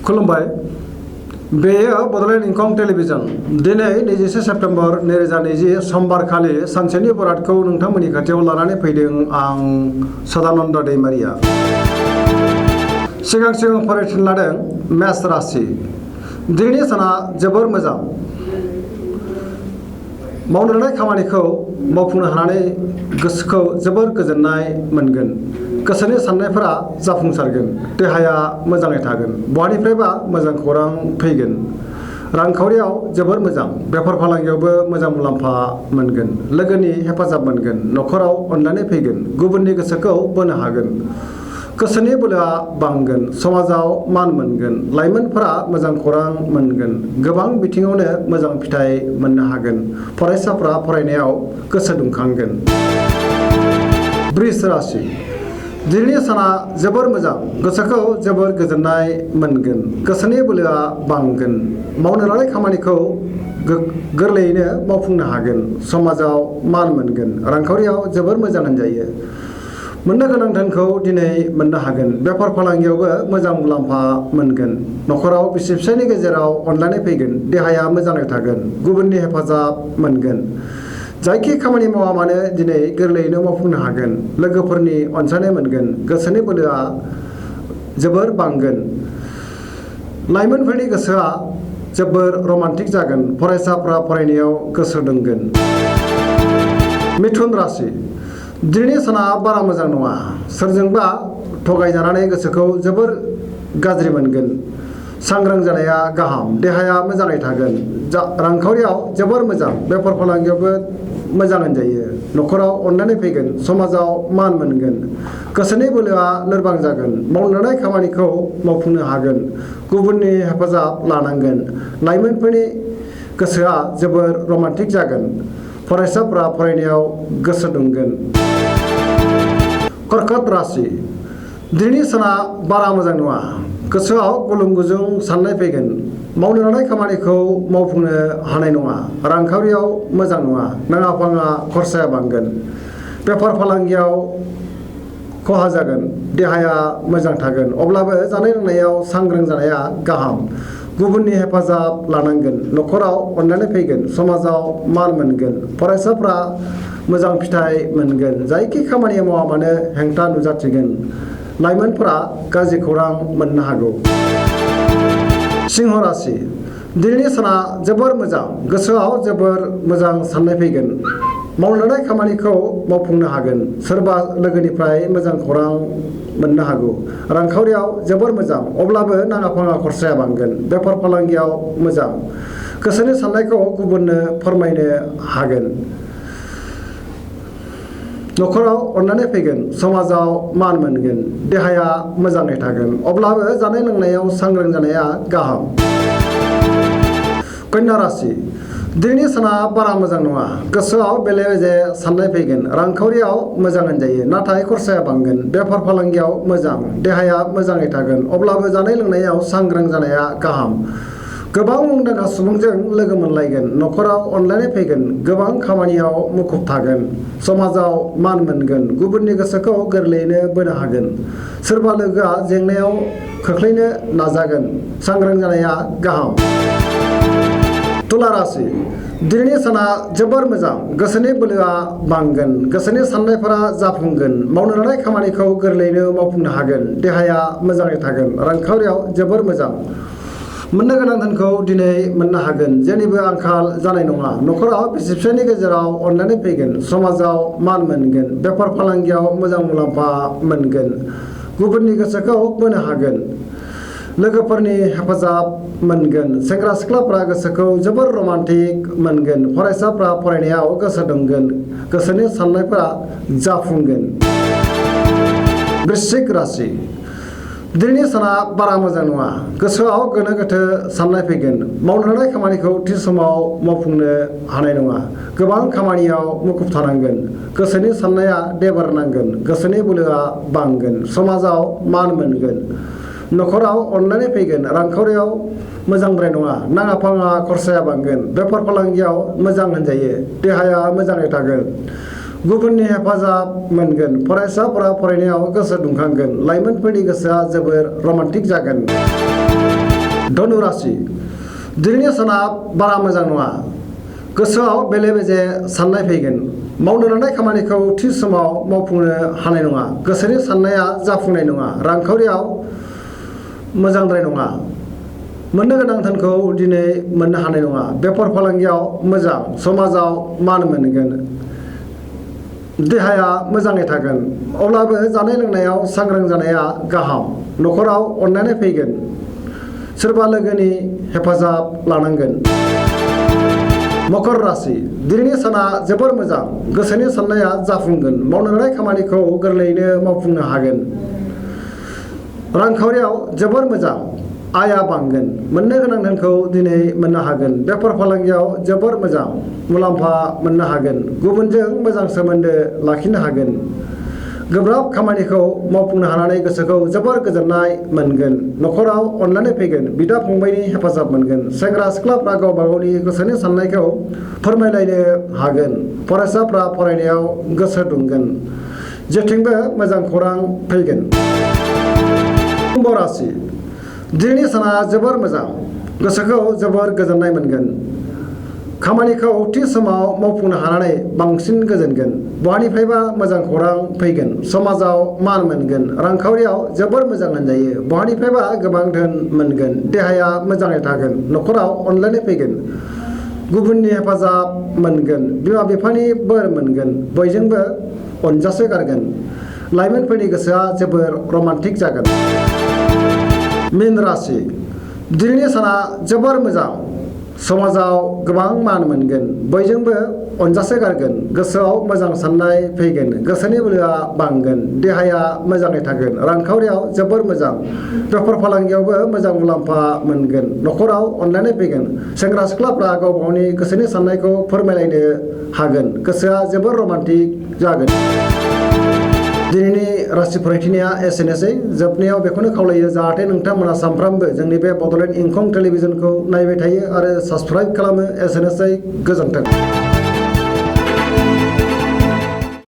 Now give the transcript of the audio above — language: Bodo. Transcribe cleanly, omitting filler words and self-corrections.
खुलुमबाय बेयो बड'लेण्ड इंखं टेलिभिजन दिनै 21 सेप्तेम्बर 2020 समबार खालि सानसेनि बरादखौ नोंथांमोननि खाथियाव लानानै फैदों आं सदानन्द दैमारिया सिगां फरायथिन लादों मेष राशि दिनैनि साना जोबोर मोजां मावनो लानाय खामानिखौ मावफुंनो हानानै गोसोखौ जोबोर गोजोननाय मोनगोन गोसोनि साननायफोरा जाफुंसारगोन देहाया मोजाङै थागोन बहानिफ्रायबा मोजां खौरां फैगोन रांखावरियाव जोबोर मोजां बेफार फालांगियावबो मोजां मुलाम्फा मोनगोन लोगोनि हेफाजाब मोनगोन न'खराव अननानै फैगोन गुबुननि गोसोखौ बोनो हागोन गोसोनि बोलोआ बांगोन समाजाव मान मोनगोन लाइमोनफोरा मोजां खौरां मोनगोन गोबां बिथिङावनो मोजां फिथाइ मोननो हागोन फरायसाफोरा फरायनायाव गोसो दुंखांगोन वृष राशि दिनैनि साना जोबोर मोजां गोसोखौ जोबोर गोजोननाय मोनगोन गोसोनि बोलोआ बांगोन मावनो लानाय खामानिखौ गोरलैयैनो मावफुंनो हागोन समाजाव मान मोनगोन रांखावरियाव जोबोर मोजां होनजायो मोननो गोनां धोनखौ दिनै मोननो हागोन बेफार फालांगियावबो मोजां मुलाम्फा मोनगोन न'खराव बिसि फिसायनि गेजेराव अनलायनाय फैगोन देहाया मोजाङै थागोन गुबुननि हेफाजाब मोनगोन जायखि खामानि मावा मानो दिनै गोरलैयैनो मावफुंनो हागोन लोगोफोरनि अनसायनाय मोनगोन गोसोनि बोलोआ जोबोर बांगोन लाइमोनफोरनि गोसोआ जोबोर रमान्टिक जागोन फरायसाफ्रा फरायनायाव गोसो दुंगोन मिथुन राशि दिनैनि साना बारा मोजां नङा सोरजोंबा थगायजानानै गोसोखौ जोबोर गाज्रि मोनगोन सांग्रां जानाया गाहाम देहाया मोजाङै थागोन रांखावरियाव जोबोर मोजां बेफार फालांगियावबो मोजां होनजायो न'खराव अननानै फैगोन समाजाव मान मोनगोन गोसोनि बोलोआ लोरबां जागोन मावनो लानाय खामानिखौ मावफुंनो हागोन गुबुननि हेफाजाब लानांगोन लाइमोनफोरनि गोसोआ जोबोर रमान्टिक जागोन फरायसाफ्रा फरायनायाव गोसो दुंगोन कर्कट राशि दिनैनि साना बारा मोजां नङा गोसोआव गुलुं गुजुं साननाय फैगोन मावनो लानाय खामानिखौ मावफुंनो हानाय नङा रांखावरियाव मोजां नङा नाङा फाङा खरसाया बांगोन बेफार फालांगियाव खहा जागोन देहाया मोजां थागोन अब्लाबो जानाय लोंनायाव सांग्रां जानाया गाहाम गुबुननि हेफाजाब लानांगोन न'खराव अननानै फैगोन समाजाव मान मोनगोन फरायसाफ्रा मोजां फिथाइ मोनगोन जायखि खामानि मावा मानो हेंथा नुजाथिगोन लाइमोनफोरा गाज्रि खौरां मोननो हागौ सिंह राशि दिनैनि साना जोबोर मोजां गोसोआव जोबोर मोजां साननाय फैगोन मावनो लानाय खामानिखौ मावफुंनो हागोन सोरबा लोगोनिफ्राय मोजां खौरां मोननो हागौ रांखावरियाव जोबोर मोजां अब्लाबो नाङा फाङा खरसाया बांगोन बेफार फालांगियाव मोजां गोसोनि साननायखौ गुबुननो फोरमायनो हागोन न'खराव अननानै फैगोन समाजाव मान मोनगोन देहाया मोजाङै थागोन अब्लाबो जानाय लोंनायाव सांग्रां जानाया गाहाम कन्या राशि दिनैनि साना बारा मोजां नङा गोसोआव बेले बेजे साननाय फैगोन रांखावरियाव मोजां होनजायो नाथाय खरसाया बांगोन बेफार फालांगियाव मोजां देहाया मोजाङै थागोन अब्लाबो जानाय लोंनायाव सांग्रां जानाया गाहाम गोबां मुंदांखा सुबुंजों लोगो मोनलायगोन न'खराव अनलायनाय फैगोन गोबां खामानियाव मुखुब थागोन समाजाव मान मोनगोन गुबुननि गोसोखौ गोरलैयैनो बोनो हागोन सोरबा लोगोआ जेंनायाव खोख्लैनो नाजागोन सांग्रां जानाया गाहाम तुला राशि दिनैनि साना जोबोर मोजां गोसोनि बोलोआ बांगोन गोसोनि साननायफोरा जाफुंगोन मावनो लानाय खामानिखौ गोरलैयैनो मावफुंनो हागोन देहाया मोजाङै थागोन रांखावरियाव जोबोर मोजां मोननो गोनां धोनखौ दिनै मोननो हागोन जेनिबो आंखाल जानाय नङा न'खराव बिसि फिसायनि गेजेराव अननानै फैगोन समाजाव मान मोनगोन बेफार फालांगियाव मोजां मुलाम्फा मोनगोन गुबुननि गोसोखौ बोनो हागोन लोगोफोरनि हेफाजाब मोनगोन सेंग्रा सिख्लाफ्रा गोसोखौ जोबोर रमान्टिक मोनगोन फरायसाफ्रा फरायनायाव गोसो दुंगोन गोसोनि साननायफोरा जाफुंगोन वृश्चिक राशि दिनैनि साना बारा मोजां नङा गोसोआव गोनो गोथो साननाय फैगोन मावनो लानाय खामानिखौ थि समाव मावफुंनो हानाय नङा गोबां खामानियाव मुखुब थानांगोन गोसोनि साननाया देबारनांगोन गोसोनि बोलोआ बांगोन समाजाव मान मोनगोन न'खराव अननानै फैगोन रांखावरियाव मोजांद्राय नङा नाङा फाङा खरसाया बांगोन बेफार फालांगियाव मोजां होनजायो देहाया मोजाङै थागोन गुबुननि हेफाजाब मोनगोन फरायसाफोरा फरायनायाव गोसो दुंखांगोन लाइमोनफोरनि गोसोआ जोबोर रमान्टिक जागोन धनु राशि दिनैनि साना बारा मोजां नङा गोसोआव बेले बेजे साननाय फैगोन मावनो लानाय खामानिखौ थि समाव मावफुंनो हानाय नङा गोसोनि साननाया जाफुंनाय नङा रांखावरियाव मोजांद्राय नङा मोननो गोनां धोनखौ दिनै मोननो हानाय नङा बेफार फालांगियाव मोजां समाजाव मान मोनगोन देहाया मोजाङै थागोन अब्लाबो जानाय लोंनायाव सांग्रां जानाया गाहाम न'खराव अननाय फैगोन सोरबा लोगोनि हेफाजाब लानांगोन मकर राशि दिनैनि साना जोबोर मोजां गोसोनि साननाया जाफुंगोन मावनो लानाय खामानिखौ गोरलैयैनो मावफुंनो हागोन रांखावरियाव जोबोर मोजां आया बांगोन मोननो गोनां धोनखौ दिनै मोननो हागोन बेफार फालांगियाव जोबोर मोजां मुलाम्फा मोननो हागोन गुबुनजों मोजां सोमोन्दो लाखिनो हागोन गोब्राब खामानिखौ मावफुंनो हानानै गोसोखौ जोबोर गोजोननाय मोनगोन न'खराव अननानै फैगोन बिदा फंबायनि हेफाजाब मोनगोन सेंग्रा सिख्लाफ्रा गावबा गावनि गोसोनि साननायखौ फोरमायलायनो हागोन फरायसाफ्रा फरायनायाव गोसो दुंगोन जेथिंबो मोजां खौरां फैगोन कुम्भ राशि दिनैनि साना जोबोर मोजां गोसोखौ जोबोर गोजोननाय मोनगोन खामानिखौ थि समाव मावफुंनो हानानै बांसिन गोजोनगोन बहानिफ्रायबा मोजां खौरां फैगोन समाजाव मान मोनगोन रांखावरियाव जोबोर मोजां होनजायो बहानिफ्रायबा गोबां धोन मोनगोन देहाया मोजाङै थागोन न'खराव अनलायनाय फैगोन गुबुननि हेफाजाब मोनगोन बिमा बिफानि बोर मोनगोन बयजोंबो अनजासो गारगोन लाइमोनफोरनि गोसोआ जोबोर रमान्टिक जागोन मीन राशि दिनैनि साना जोबोर मोजां समाजाव गोबां मान मोनगोन बयजोंबो अनजासे गारगोन गोसोआव मोजां साननाय फैगोन गोसोनि बोलोआ बांगोन देहाया मोजाङै थागोन रांखावरियाव जोबोर मोजां बेफार फालांगियावबो मोजां मुलाम्फा मोनगोन न'खराव अनलायनाय फैगोन सेंग्रा सिख्लाफ्रा गावबा गावनि गोसोनि साननायखौ फोरमायलायनो हागोन गोसोआ जोबोर रमान्टिक जागोन दिनैनि राशि फरायथिनाया एसेनोसै जोबनायाव बेखौनो खावलायो जाहाथे नोंथांमोना सानफ्रामबो जोंनि बे बड'लेण्ड इंखं टेलिभिजनखौ नायबाय थायो आरो साबस्क्राइब खालामो एसेनोसै गोजोन्थों।